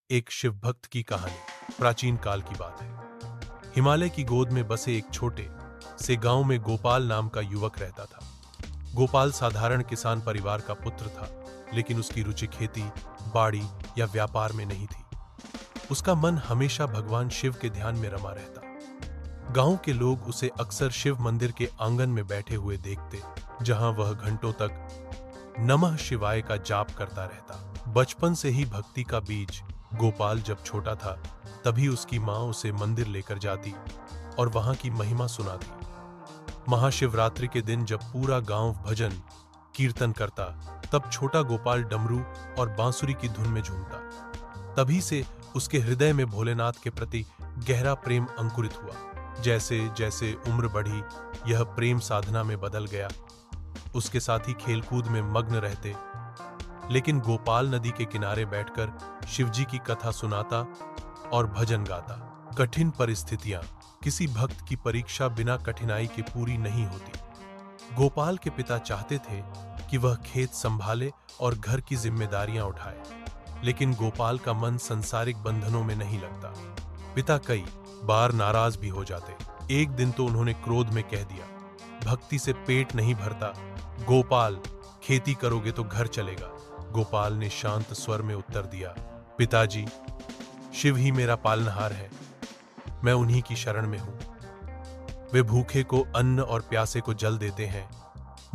एक शिव भक्त की कहानी। प्राचीन काल की बात है। हिमालय की गोद में बसे एक छोटे से गांव में गोपाल नाम का युवक रहता था। गोपाल साधारण किसान परिवार का पुत्र था, लेकिन उसकी रुचि खेती, बाड़ी या व्यापार में नहीं थी। उसका मन हमेशा भगवान शिव के ध्यान में रमा रहता। गांव के लोग उसे अक्सर शिव मंदिर के आंगन में बैठे हुए देखते, जहां वह घंटों तक नमः शिवाय का जाप करता रहता। बचपन से ही भक्ति का बीज गोपाल जब छोटा था, तभी उसकी मां उसे मंदिर लेकर जाती और वहां की महिमा सुनाती। महाशिवरात्रि के दिन जब पूरा गांव भजन कीर्तन करता, तब छोटा गोपाल डमरू और बांसुरी की धुन में झूमता। तभी से उसके हृदय में भोलेनाथ के प्रति गहरा प्रेम अंकुरित हुआ। जैसे जैसे उम्र बढ़ी, यह प्रेम साधना में बदल गया। उसके साथी खेलकूद में मग्न रहते, लेकिन गोपाल नदी के किनारे बैठकर शिवजी की कथा सुनाता और भजन गाता। कठिन परिस्थितियां, किसी भक्त की परीक्षा बिना कठिनाई के पूरी नहीं होती। गोपाल के पिता चाहते थे कि वह खेत संभाले और घर की जिम्मेदारियां उठाए, लेकिन गोपाल का मन संसारिक बंधनों में नहीं लगता। पिता कई बार नाराज भी हो जाते। एक दिन तो उन्होंने क्रोध में कह दिया, भक्ति से पेट नहीं भरता गोपाल, खेती करोगे तो घर चलेगा। गोपाल ने शांत स्वर में उत्तर दिया, पिताजी, शिव ही मेरा पालनहार है, मैं उन्हीं की शरण में हूं। वे भूखे को अन्न और प्यासे को जल देते हैं,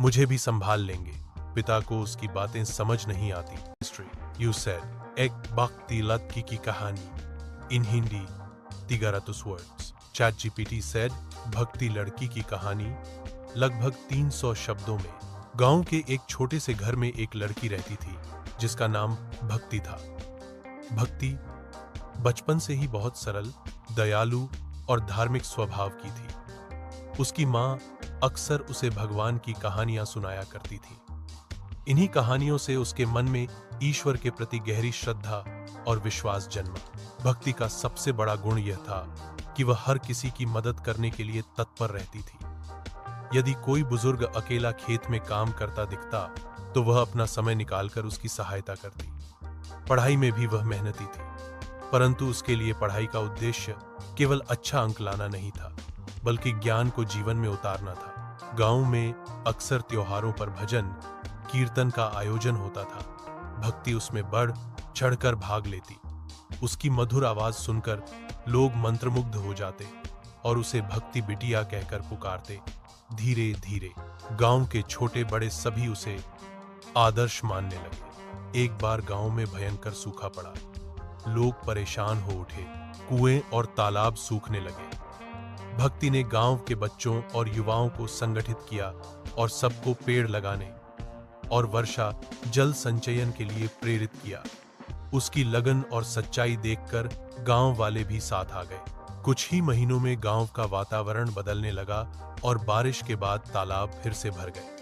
मुझे भी संभाल लेंगे। पिता को उसकी बातें समझ नहीं आती। हिस्ट्री यू सेड एक भक्ति लड़की की कहानी in Hindi 300 words. ChatGPT said भक्ति लड़की की कहानी लगभग 300 शब्दों में। गांव के एक छोटे से घर में एक लड़की रहती थी, जिसका नाम भक्ति था। भक्ति बचपन से ही बहुत सरल, दयालु और धार्मिक स्वभाव की थी। उसकी मां अक्सर उसे भगवान की कहानियां सुनाया करती थी। इन्हीं कहानियों से उसके मन में ईश्वर के प्रति गहरी श्रद्धा और विश्वास जन्मा। भक्ति का सबसे बड़ा गुण यह था कि वह हर किसी की मदद करने के लिए तत्पर रहती थी। यदि कोई बुजुर्ग अकेला खेत में काम करता दिखता, तो वह अपना समय निकालकर उसकी सहायता करती। पढ़ाई में भी वह मेहनती थी, परंतु उसके लिए पढ़ाई का उद्देश्य केवल अच्छा अंक लाना नहीं था, बल्कि ज्ञान को जीवन में उतारना था। गांव में अक्सर त्योहारों पर भजन कीर्तन का आयोजन होता था। भक्ति उसमें बढ़ चढ़कर भाग लेती। उसकी मधुर आवाज सुनकर लोग मंत्रमुग्ध हो जाते और उसे भक्ति बिटिया कहकर पुकारते। धीरे धीरे गांव के छोटे बड़े सभी उसे आदर्श मानने लगे। एक बार गांव में भयंकर सूखा पड़ा। लोग परेशान हो उठे, कुएं और तालाब सूखने लगे। भक्ति ने गांव के बच्चों और युवाओं को संगठित किया और सबको पेड़ लगाने और वर्षा जल संचयन के लिए प्रेरित किया। उसकी लगन और सच्चाई देखकर गांव वाले भी साथ आ गए। कुछ ही महीनों में गांव का वातावरण बदलने लगा और बारिश के बाद तालाब फिर से भर गए।